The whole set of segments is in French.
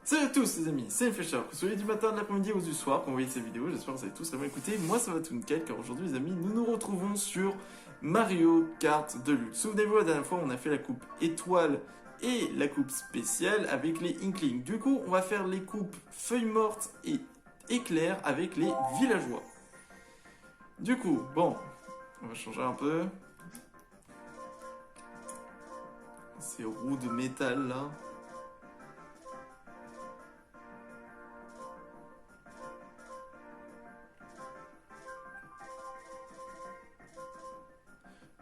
Salut à tous les amis, c'est Fisher. Que ce soit du matin, de l'après-midi ou du soir quand vous voyez cette vidéo, j'espère que vous avez tous vraiment écouté. Moi ça va tout nickel car aujourd'hui les amis, nous nous retrouvons sur Mario Kart Deluxe. Souvenez-vous, la dernière fois on a fait la coupe étoile et la coupe spéciale avec les Inklings. Du coup on va faire les coupes feuilles mortes et éclairs avec les villageois. Du coup, bon, on va changer un peu. Ces roues de métal là.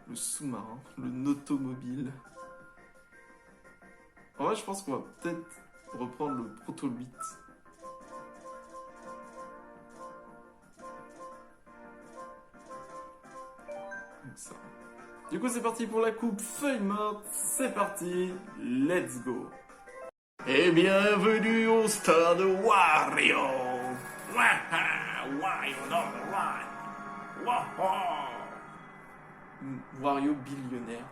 Le sous-marin, le nautomobile. En vrai, je pense qu'on va peut-être reprendre le Proto 8. Comme ça. Du coup, c'est parti pour la coupe feuille morte. C'est parti, let's go. Et bienvenue au stade Wario. Wario number one. Wario billionnaire.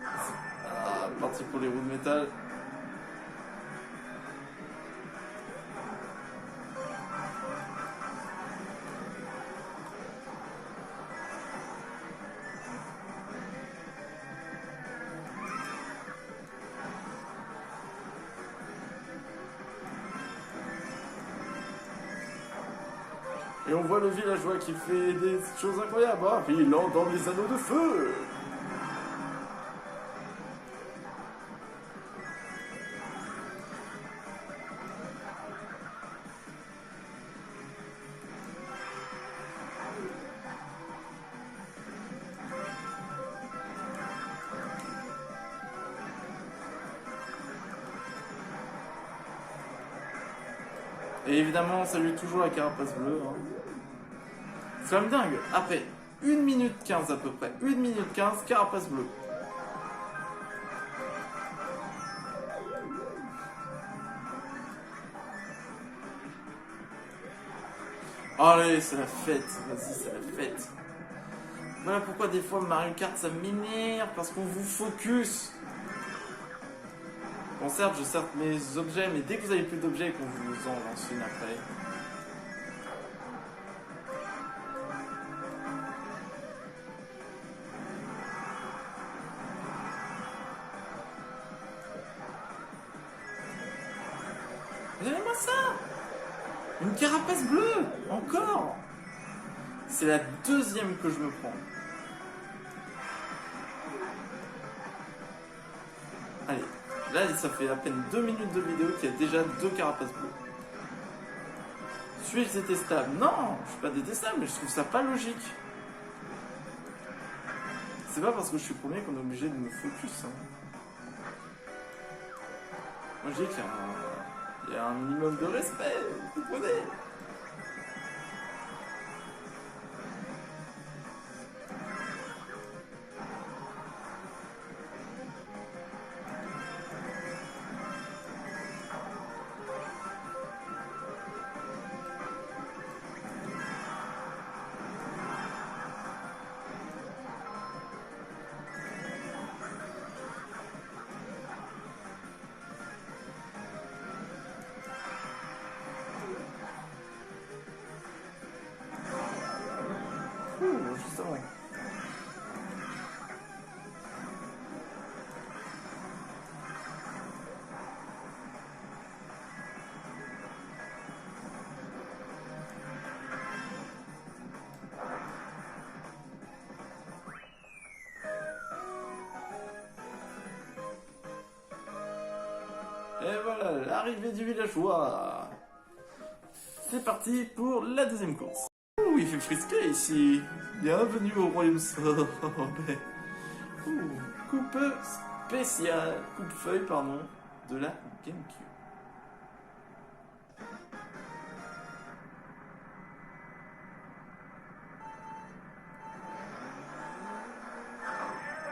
Ah, parti pour les roues de métal. Et on voit le villageois qui fait des choses incroyables. Ah, puis il entre dans les anneaux de feu. Et évidemment, ça lui toujours la carapace bleue. Hein. C'est quand même dingue. Après 1 minute 15 à peu près. 1 minute 15, carapace bleue. Allez, c'est la fête. Vas-y, c'est la fête. Voilà pourquoi des fois Mario Kart ça m'énerve. Parce qu'on vous focus. Bon, certes, je sers mes objets, mais dès que vous avez plus d'objets et qu'on vous en lance une après. Regardez-moi ça! Une carapace bleue! Encore! C'est la deuxième que je me prends. Allez, là ça fait à peine 2 minutes de vidéo qu'il y a déjà 2 carapaces bleues. Suis-je détestable? Non, je suis pas détestable, mais je trouve ça pas logique. C'est pas parce que je suis premier qu'on est obligé de me focus. Hein. Moi je dis qu'il y a un minimum de respect, vous comprenez? Justement. Et voilà, l'arrivée du villageois. C'est parti pour la deuxième course. Ouh, il fait frisquet ici. Bienvenue au royaume sorbet. Coupe spéciale, coupe-feuille, pardon, de la GameCube.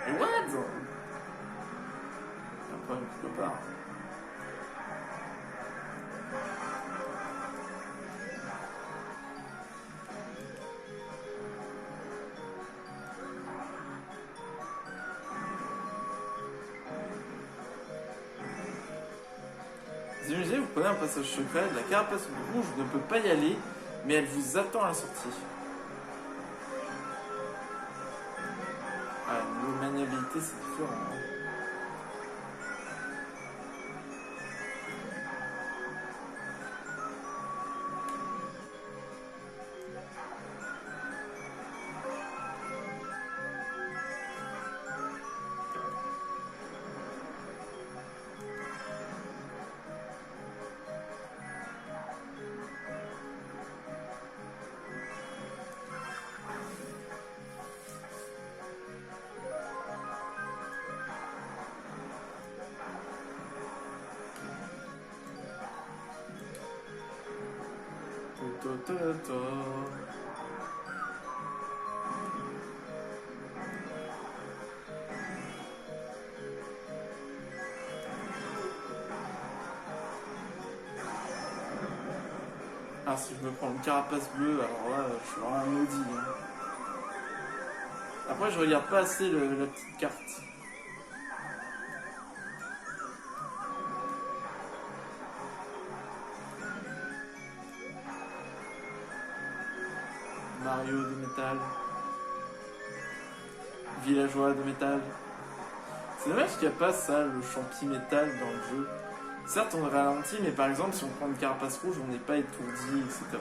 Et what? Il y a un problème quelque part. prenez un passage secret, la carapace rouge ne peut pas y aller, mais elle vous attend à la sortie. Ah, niveau maniabilité, c'est différent. Hein. Ah, si je me prends une carapace bleue, alors là, je suis vraiment maudit. Hein. Après, je regarde pas assez la petite carte. Mario de métal. Villageois de métal. C'est dommage qu'il n'y a pas ça, le champi métal dans le jeu. Certes, on ralentit, mais par exemple, si on prend une carapace rouge, on n'est pas étourdi, etc.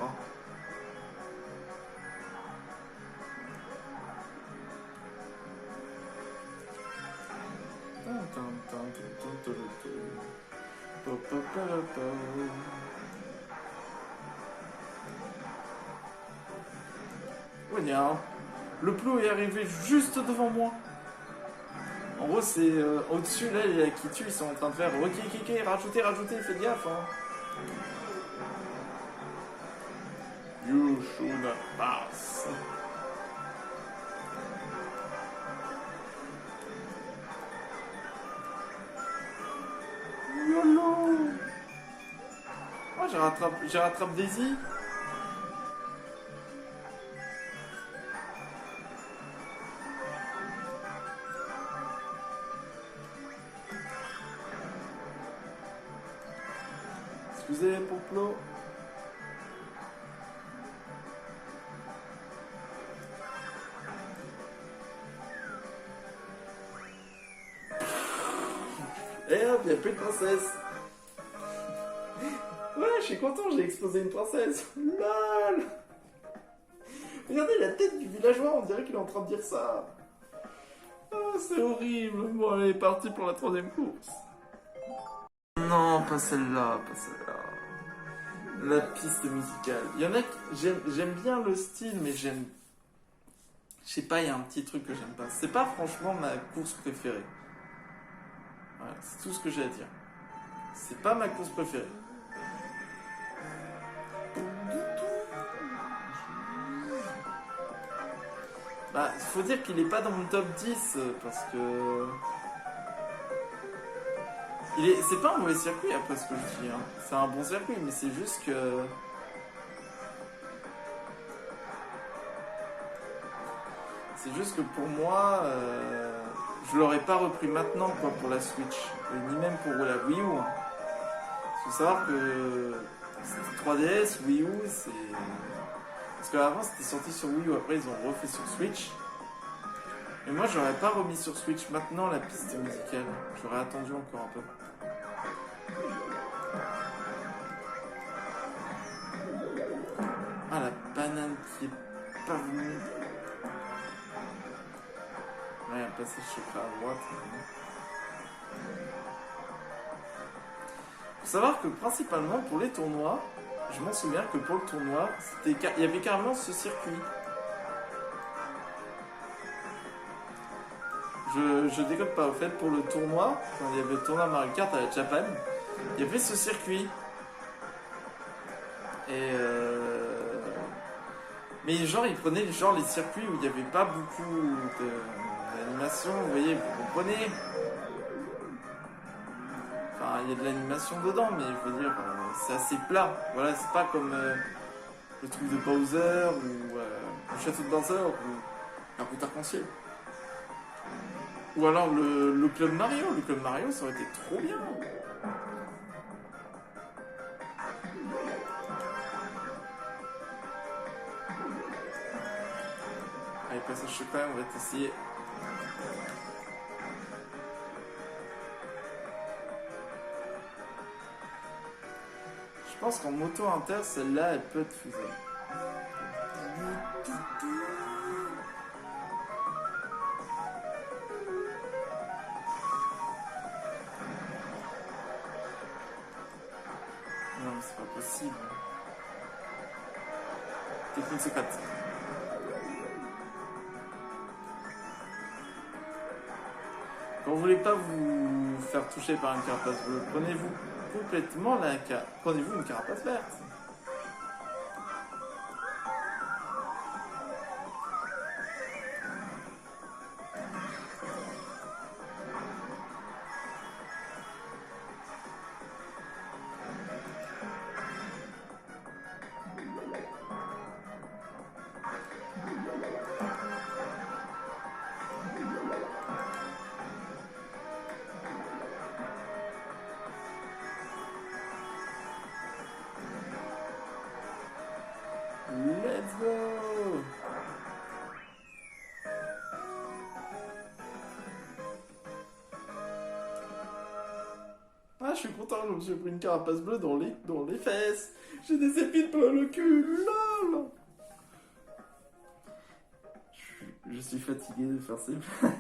Ouais, le plot est arrivé juste devant moi. En gros, c'est au-dessus, là, les qui tuent, ils sont en train de faire ok, rajoutez, faites gaffe. Hein. You should pass. YOLO. Oh, j'ai rattrapé Daisy. Excusez pour Plo. Et hop, y'a plus de princesse. Ouais, je suis content, j'ai explosé une princesse. LOL. Regardez la tête du villageois, on dirait qu'il est en train de dire ça. Ah, c'est horrible. Bon, allez, parti pour la troisième course. Non, pas celle-là, pas celle-là. La piste musicale. Il y en a qui... J'aime bien le style, mais j'aime... Je sais pas, il y a un petit truc que j'aime pas. C'est pas franchement ma course préférée. Voilà, c'est tout ce que j'ai à dire. C'est pas ma course préférée. Bah, il faut dire qu'il est pas dans mon top 10 parce que... C'est pas un mauvais circuit après ce que je dis. Hein. C'est un bon circuit, mais c'est juste que... C'est juste que pour moi, je l'aurais pas repris maintenant quoi, pour la Switch, ni même pour la Wii U. Hein. Il faut savoir que 3DS, Wii U, c'est... Parce qu'avant c'était sorti sur Wii U, après ils ont refait sur Switch. Mais moi j'aurais pas remis sur Switch maintenant la piste musicale, j'aurais attendu encore un peu. Ah, la banane qui est pas venue. Là, il y a un passage secret à droite. Faut savoir que principalement pour les tournois, je m'en souviens que pour le tournoi, il y avait carrément ce circuit. Je déconne pas, au fait, pour le tournoi, quand il y avait le tournoi Mario Kart à la Japan, il y avait ce circuit. Et mais genre, ils prenaient les circuits où il n'y avait pas beaucoup d'animation, vous voyez, vous comprenez. Enfin, il y a de l'animation dedans, mais je veux dire, c'est assez plat. Voilà, c'est pas comme le truc de Bowser ou le château de Bowser ou un coup d'arc-en-ciel. Ou alors le Club Mario. Le Club Mario, ça aurait été trop bien. le passage secret, on va essayer. Je pense qu'en moto inter, celle-là, elle peut être faisable. Non, mais c'est pas possible. Technique secrète. Quand vous voulez pas vous faire toucher par une carapace bleue, prenez-vous complètement la carapace. Prenez-vous une carapace verte. Let's go! Ah, je suis content, je me suis pris une carapace bleue dans les fesses. J'ai des épines plein le cul, lol! Je suis fatigué de faire ces blagues.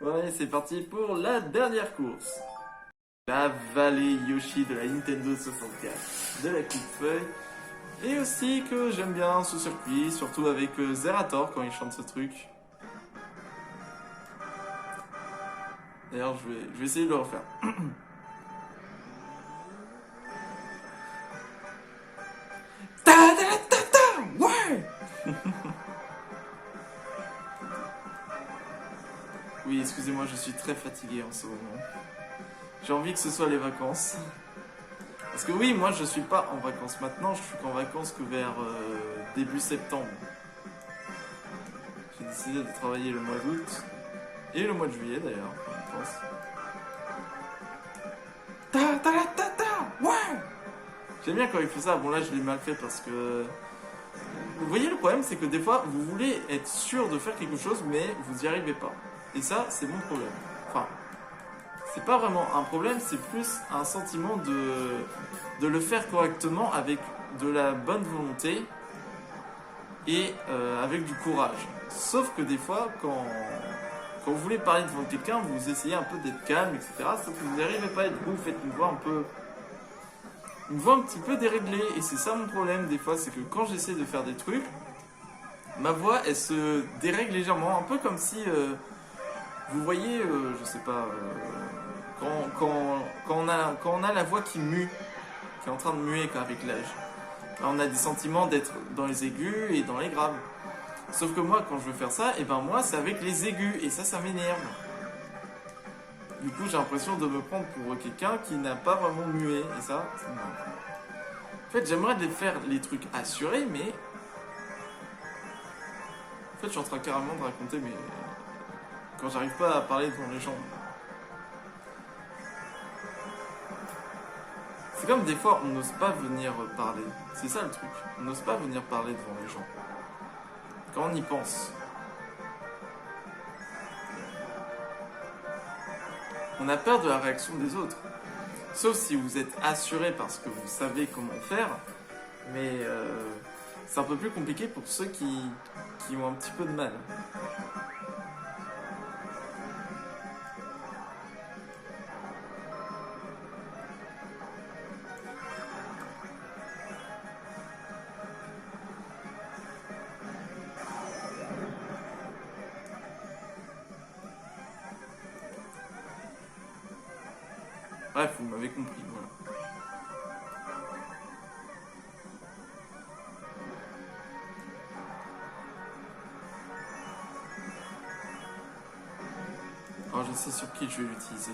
Ouais, c'est parti pour la dernière course. La vallée Yoshi de la Nintendo 64, de la coupe-feuille. Et aussi que j'aime bien ce circuit, surtout avec Zerator quand il chante ce truc. D'ailleurs, je vais essayer de le refaire. Ta ta ta ta, ouais. Oui, excusez-moi, je suis très fatigué en ce moment. J'ai envie que ce soit les vacances. Parce que oui, moi je suis pas en vacances maintenant, je suis qu'en vacances que vers début septembre. J'ai décidé de travailler le mois d'août et le mois de juillet d'ailleurs, je pense. Ta ta ta ta, ouais. J'aime bien quand il fait ça. Bon là je l'ai mal fait parce que... Vous voyez le problème c'est que des fois vous voulez être sûr de faire quelque chose mais vous n'y arrivez pas. Et ça c'est mon problème. Enfin... C'est pas vraiment un problème, c'est plus un sentiment de le faire correctement avec de la bonne volonté et avec du courage. Sauf que des fois, quand vous voulez parler devant quelqu'un, vous essayez un peu d'être calme, etc. Sauf que vous n'arrivez pas et du coup vous faites une voix un petit peu déréglée. Et c'est ça mon problème des fois, c'est que quand j'essaie de faire des trucs, ma voix elle se dérègle légèrement, un peu comme si... vous voyez, je sais pas, quand on a la voix qui mue, qui est en train de muer avec l'âge, on a des sentiments d'être dans les aigus et dans les graves. Sauf que moi, quand je veux faire ça, et ben moi, c'est avec les aigus, et ça m'énerve. Du coup, j'ai l'impression de me prendre pour quelqu'un qui n'a pas vraiment mué, et ça m'énerve. En fait, j'aimerais faire les trucs assurés, mais... En fait, je suis en train carrément de raconter, mais... quand j'arrive pas à parler devant les gens. C'est comme des fois, on n'ose pas venir parler. C'est ça le truc. On n'ose pas venir parler devant les gens. Quand on y pense. On a peur de la réaction des autres. Sauf si vous êtes assuré parce que vous savez comment faire. Mais c'est un peu plus compliqué pour ceux qui ont un petit peu de mal. Bref, vous m'avez compris, voilà. Alors je sais sur qui je vais l'utiliser.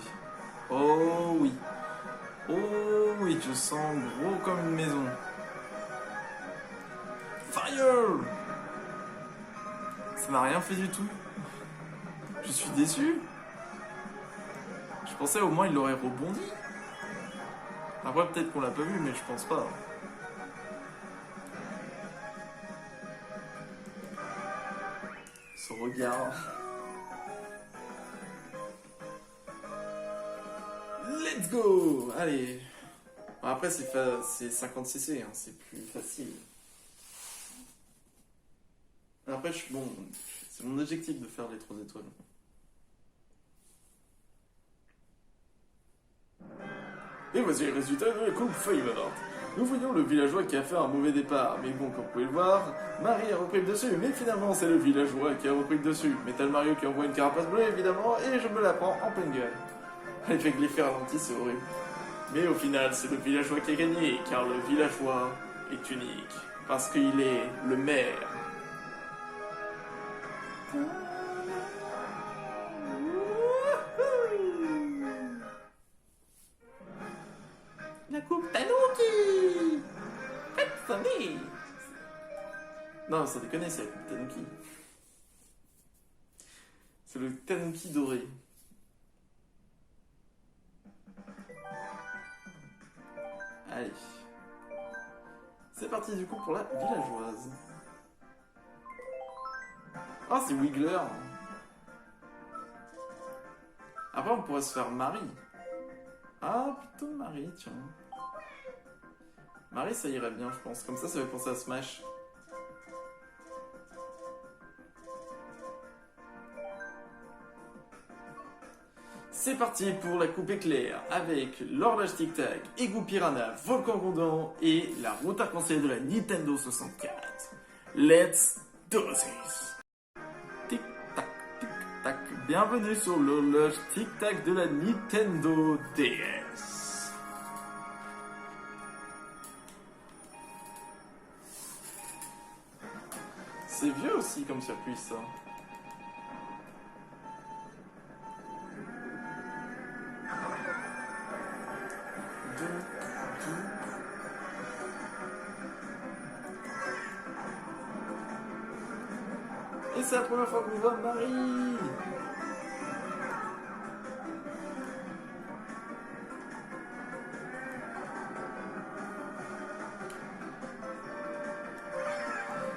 Oh oui. Oh oui, je sens gros comme une maison. Fire! Ça m'a rien fait du tout. Je suis déçu. Je pensais au moins il aurait rebondi. Après peut-être qu'on l'a pas vu mais je pense pas. ce regard. Let's go! Allez. Bon, après, c'est 50 cc, hein, c'est plus facile. Après, bon, c'est mon objectif de faire les 3 étoiles. Et voici les résultats de la coupe Feyenoord. Nous voyons le villageois qui a fait un mauvais départ, mais bon, comme vous pouvez le voir, Marie a repris le dessus, mais finalement c'est le villageois qui a repris le dessus. Metal Mario qui envoie une carapace bleue évidemment, et je me la prends en pleine gueule. Avec l'effet ralenti, c'est horrible. Mais au final, c'est le villageois qui a gagné, car le villageois est unique, parce qu'il est le maire. La coupe Tanuki! Attendez! Non, ça déconne, c'est la coupe Tanuki. C'est le Tanuki doré. Allez. C'est parti du coup pour la villageoise. Oh, c'est Wiggler. Après, on pourrait se faire Marie. Ah, plutôt Marie, tiens. Marie, ça irait bien, je pense. Comme ça fait penser à Smash. C'est parti pour la coupe éclair avec l'horloge tic-tac, Égout Piranha, Volcan Grondant et la route arc-en-ciel de la Nintendo 64. Let's do this! Tic-tac, tic-tac. Bienvenue sur l'horloge tic-tac de la Nintendo DS. C'est vieux aussi comme circuit, ça. Et c'est la première fois qu'on voit Marie.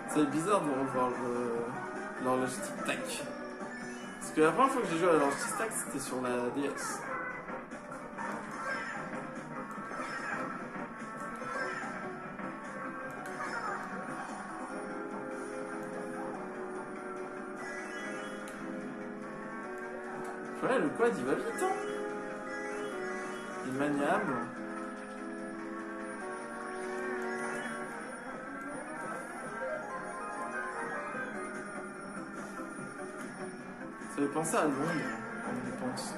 C'est bizarre de revoir l'horloge tic-tac. Parce que la première fois que j'ai joué à l'horloge tic-tac, c'était sur la DS. Ouais, le quad il va vite, hein. Il est maniable. Ça fait penser à Londres, comme on y pense.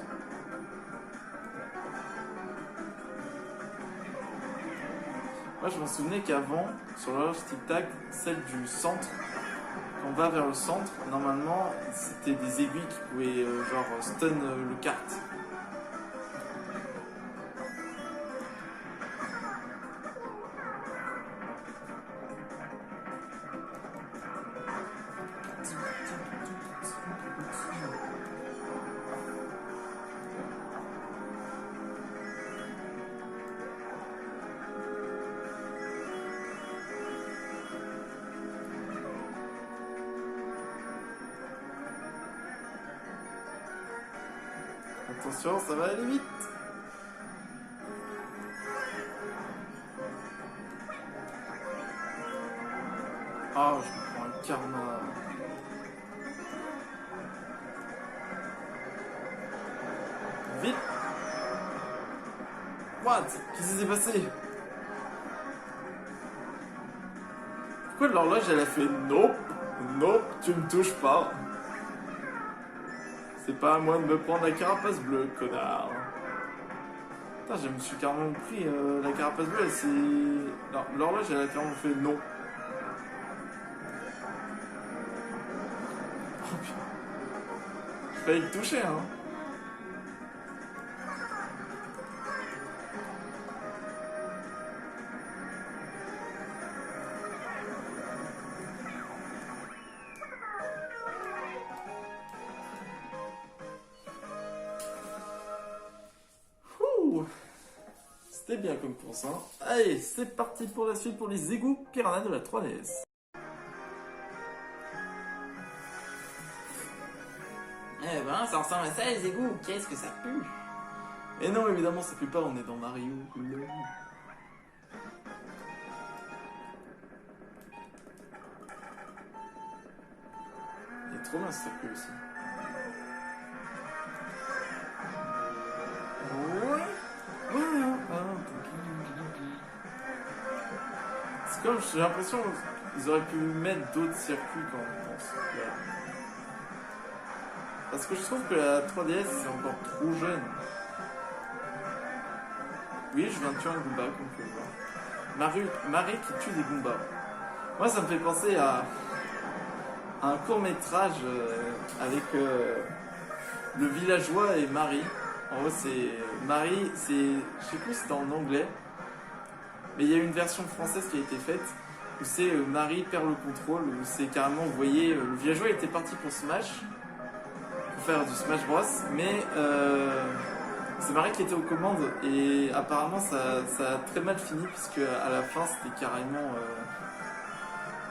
Moi je m'en souvenais qu'avant, sur l'horloge tic-tac, celle du centre, quand on va vers le centre, normalement c'était des aiguilles qui pouvaient genre stun le kart. Attention, ça va aller vite. Oh, je me prends un karma. Vite. What? Qu'est-ce qui s'est passé? Pourquoi l'horloge elle a fait nope, nope, tu me touches pas? C'est pas à moi de me prendre la carapace bleue, connard. Putain, je me suis carrément pris la carapace bleue, c'est... Non, l'horloge, elle a carrément fait non. Oh putain. J'ai failli le toucher, hein. C'était bien comme course, hein. Allez, c'est parti pour la suite pour les égouts Piranha de la 3DS. Eh ben, ça ressemble à ça les égouts. Qu'est-ce que ça pue? Et non, évidemment, ça pue pas, on est dans Mario. Il est trop bien ce circuit aussi. C'est comme, j'ai l'impression qu'ils auraient pu mettre d'autres circuits quand on pense. Parce que je trouve que la 3DS c'est encore trop jeune. Oui, je viens de tuer un Goomba, comme vous pouvez voir. Marie qui tue des Goombas. Moi, ça me fait penser à un court-métrage avec le villageois et Marie. En gros, c'est Marie, c'est, je sais plus si c'était en anglais, mais il y a une version française qui a été faite où c'est Marie perd le contrôle, où c'est carrément, vous voyez, le villageois était parti pour Smash, pour faire du Smash Bros, mais c'est Marie qui était aux commandes et apparemment ça a très mal fini puisque à la fin c'était carrément,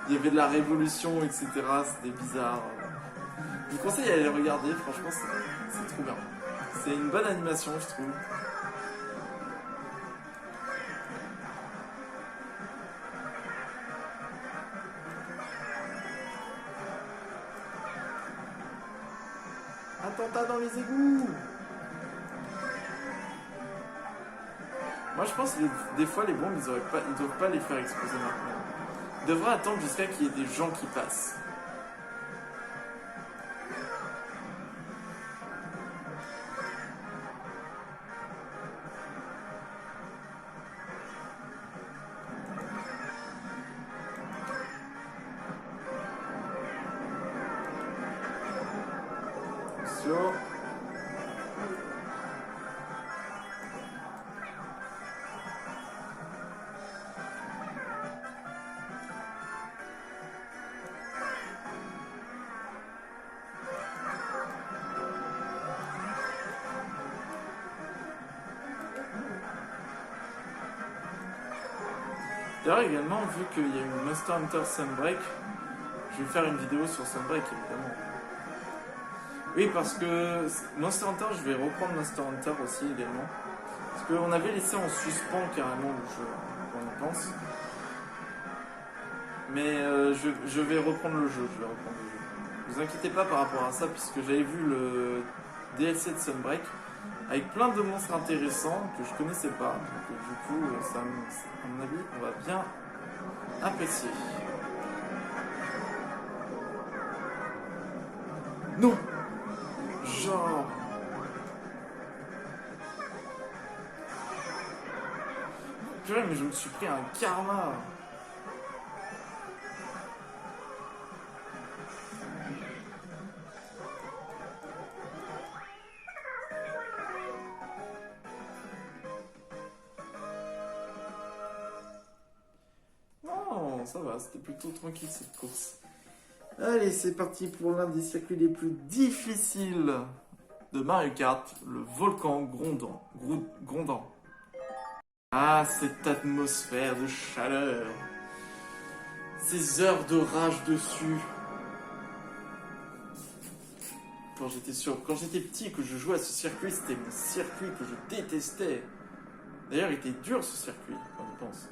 il y avait de la révolution, etc. C'était bizarre. Je vous conseille d'aller le regarder, franchement c'est trop bien. C'est une bonne animation, je trouve. Attentat dans les égouts! Moi je pense que des fois les bombes ils doivent pas les faire exploser maintenant. Ils devraient attendre jusqu'à qu'il y ait des gens qui passent. Attention. D'ailleurs également, vu qu'il y a eu Monster Hunter Sunbreak, je vais faire une vidéo sur Sunbreak évidemment. Oui, parce que Monster Hunter, je vais reprendre Monster Hunter aussi également. Parce qu'on avait laissé en suspens carrément le jeu, quand on y pense. Mais je vais reprendre le jeu, Vous inquiétez pas par rapport à ça, puisque j'avais vu le DLC de Sunbreak avec plein de monstres intéressants que je connaissais pas. Donc du coup, ça, à mon avis, on va bien apprécier. Non! Genre... Purée, mais je me suis pris un karma! Non, ça va, c'était plutôt tranquille cette course. Allez, c'est parti pour l'un des circuits les plus difficiles de Mario Kart, le volcan grondant. Ah, cette atmosphère de chaleur, ces heures de rage dessus. Quand j'étais petit et que je jouais à ce circuit, c'était mon circuit que je détestais. D'ailleurs, il était dur ce circuit, quand on pense.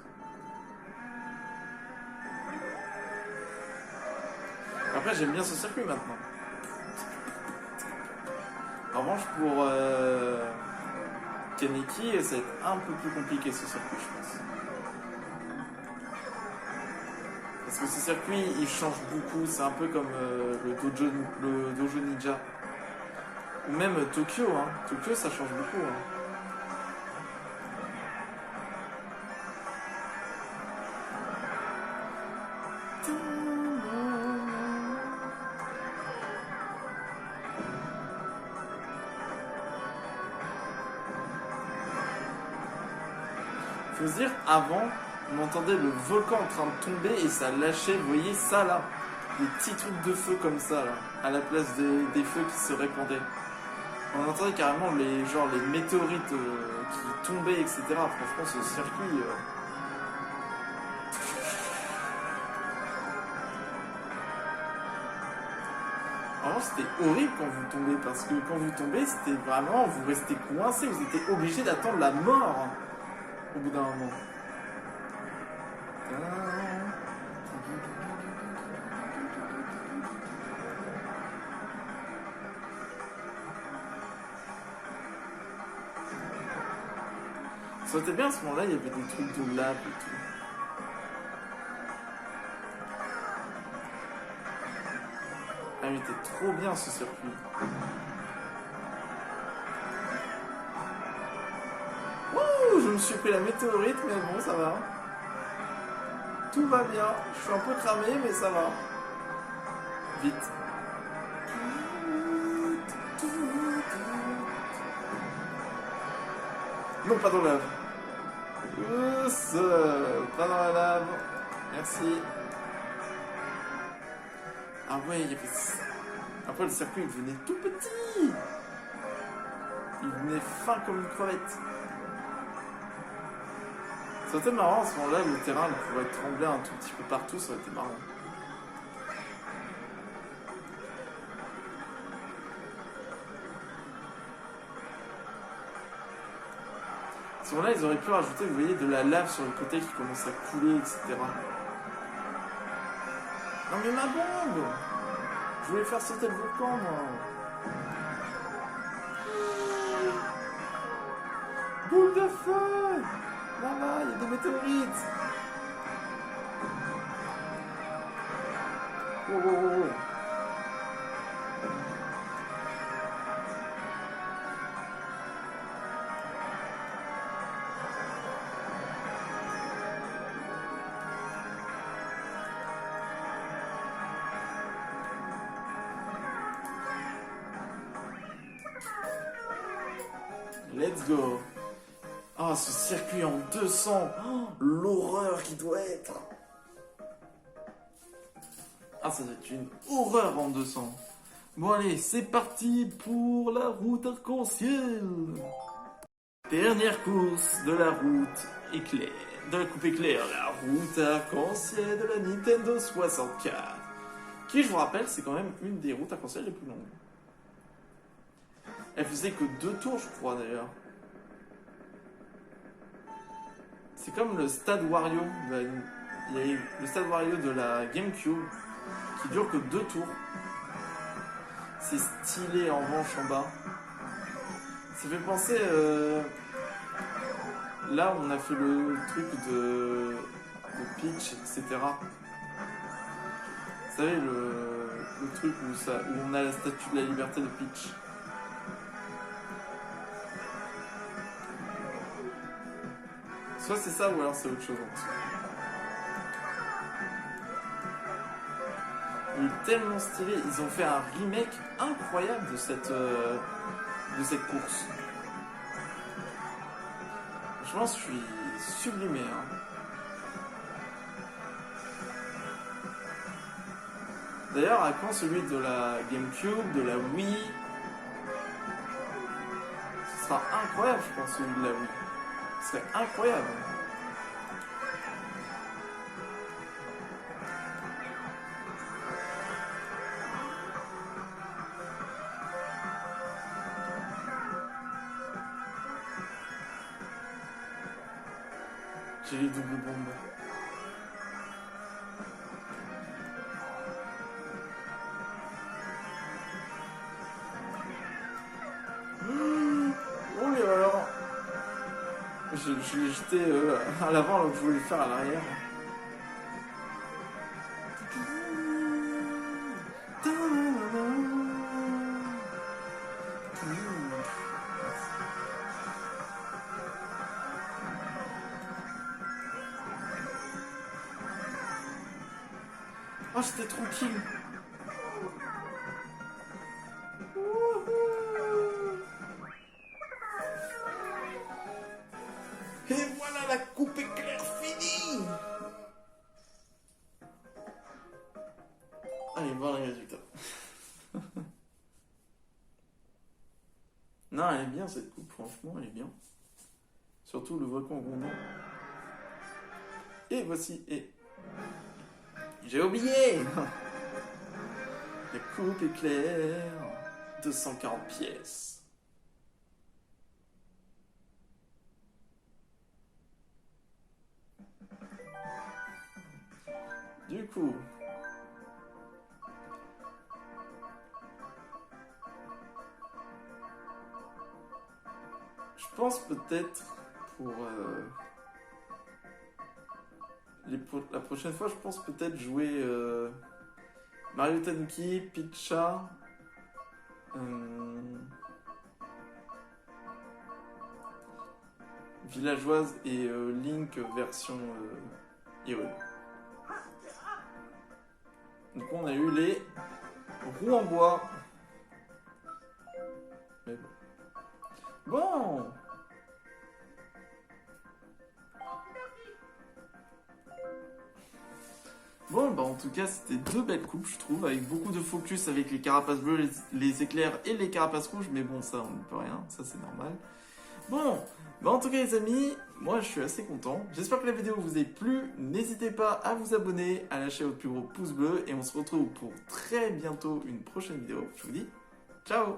Après, j'aime bien ce circuit maintenant. En revanche, pour Kaneki, ça va être un peu plus compliqué ce circuit, je pense. Parce que ce circuit, il change beaucoup. C'est un peu comme le Dojo Ninja. Ou même Tokyo. Hein. Tokyo, ça change beaucoup. Hein. Faut se dire, avant, on entendait le volcan en train de tomber et ça lâchait, vous voyez ça là, des petits trucs de feu comme ça là, à la place des feux qui se répandaient. On entendait carrément les météorites qui tombaient, etc. Franchement, ce circuit... Vraiment, c'était horrible quand vous tombez, parce que quand vous tombez, c'était vraiment, vous restez coincé, vous étiez obligé d'attendre la mort au bout d'un moment. Ça aurait été bien à ce moment-là, il y avait des trucs de lave et tout. Ah, il était trop bien ce circuit. Ouh, je me suis pris la météorite, mais bon, ça va. Tout va bien. Je suis un peu cramé, mais ça va. Vite. Non, pas dans la lave. Pas dans la lave. Merci. Ah ouais, il y avait... Après, le circuit, il devenait tout petit. Il venait fin comme une crevette. Ça aurait été marrant à ce moment-là, le terrain il pourrait trembler un tout petit peu partout, ça aurait été marrant. À ce moment-là, ils auraient pu rajouter, vous voyez, de la lave sur le côté qui commence à couler, etc. Non mais ma bombe! Je voulais faire sauter le volcan, moi. Boule de feu! Là-bas, il y a des météorites! Oh, oh, oh, oh. Let's go! Ah, ce circuit en 200! Oh, l'horreur qui doit être! Ah, ça doit être une horreur en 200! Bon, allez, c'est parti pour la route arc-en-ciel! Dernière course de la route éclair, de la coupe éclair, la route arc-en-ciel de la Nintendo 64. Qui, je vous rappelle, c'est quand même une des routes arc-en-ciel les plus longues. Elle faisait que 2 tours, je crois, d'ailleurs. C'est comme le stade Wario. Il y a eu le stade Wario de la GameCube qui dure que 2 tours. C'est stylé en revanche en bas. Ça fait penser... Là, on a fait le truc de Peach, etc. Vous savez, le truc où on a la statue de la liberté de Peach. Soit c'est ça, ou alors c'est autre chose en dessous. Il est tellement stylé. Ils ont fait un remake incroyable de cette course. Franchement, je suis sublimé. Hein. D'ailleurs, à quand celui de la GameCube, de la Wii? Ce sera incroyable, je pense, celui de la Wii. Ce serait incroyable. J'ai les doubles bombes. Oh l'erreur. Je l'ai jeté à l'avant alors que je voulais le faire à l'arrière. Oh, j'étais tranquille. Et voilà la coupe éclair finie. Allez, voir les résultats. Non, elle est bien cette coupe, franchement, elle est bien. Surtout le volcan grondant. Et voici, et... J'ai oublié. La coupe éclair, 240 pièces. Du coup, je pense peut-être pour la prochaine fois, je pense peut-être jouer Mario Tanuki, Pitcha, Villageoise et Link version Hero. Donc on a eu les roues en bois. Mais bon. Bon. Bon, bah en tout cas, c'était deux belles coupes, je trouve, avec beaucoup de focus avec les carapaces bleues, les éclairs et les carapaces rouges, mais bon, ça, on ne peut rien, ça c'est normal. Bon, bah en tout cas les amis, moi je suis assez content. J'espère que la vidéo vous a plu. N'hésitez pas à vous abonner, à lâcher votre plus gros pouce bleu, et on se retrouve pour très bientôt une prochaine vidéo. Je vous dis, ciao!